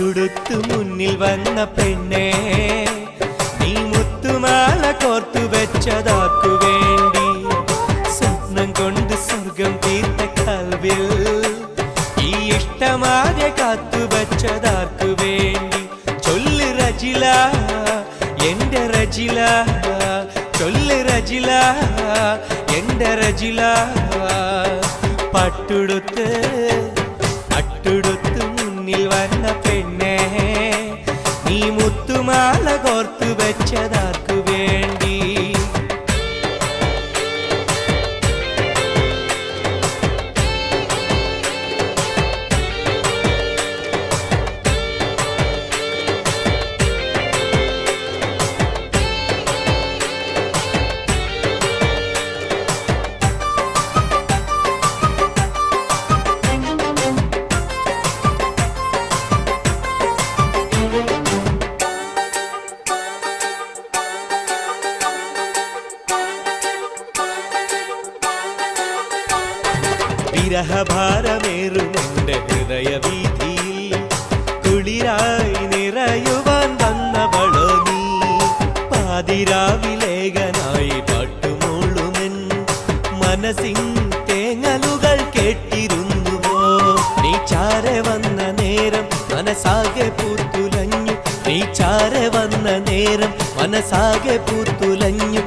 പട്ടുടുത്തു മുന്നിൽ വന്ന പെണ്ണേ, നീ മുത്തുമാല കോർത്തു വെച്ചതാക്കു വേണ്ടി, സ്വപ്നം കൊണ്ട് സ്വർഗം തീർത്ത കൽവിൽ ഈ ഇഷ്ടമാകെ കാത്തു വെച്ചതാക്കു വേണ്ടി. ചൊല്ല് റജില എന്റെ റജില, ചൊല്ല് റജില എന്റെ റജില. പട്ടുടുത്ത് മുന്നിൽ വന്ന പെണ്ണേ, നീ മുത്തുമാല കോർത്തു വെച്ചതാക്കു വേണ്ടി. വിരഹഭാരമേറുമെന്റെ ഹൃദയവീഥിയിൽ കുളിരായി നിറയുവാൻ വന്നവളോ നീ. പാതിരാവിലേകനായി പാട്ടുമൂളുമെൻ മനസ്സിൻ തേങ്ങലുകൾ കേട്ടിരുന്നുവോ. നീ ചാരെ വന്ന നേരം മനസ്സാകെ പൂത്തുലഞ്ഞു, നീ ചാരെ വന്ന നേരം മനസ്സാകെ പൂത്തുലഞ്ഞു.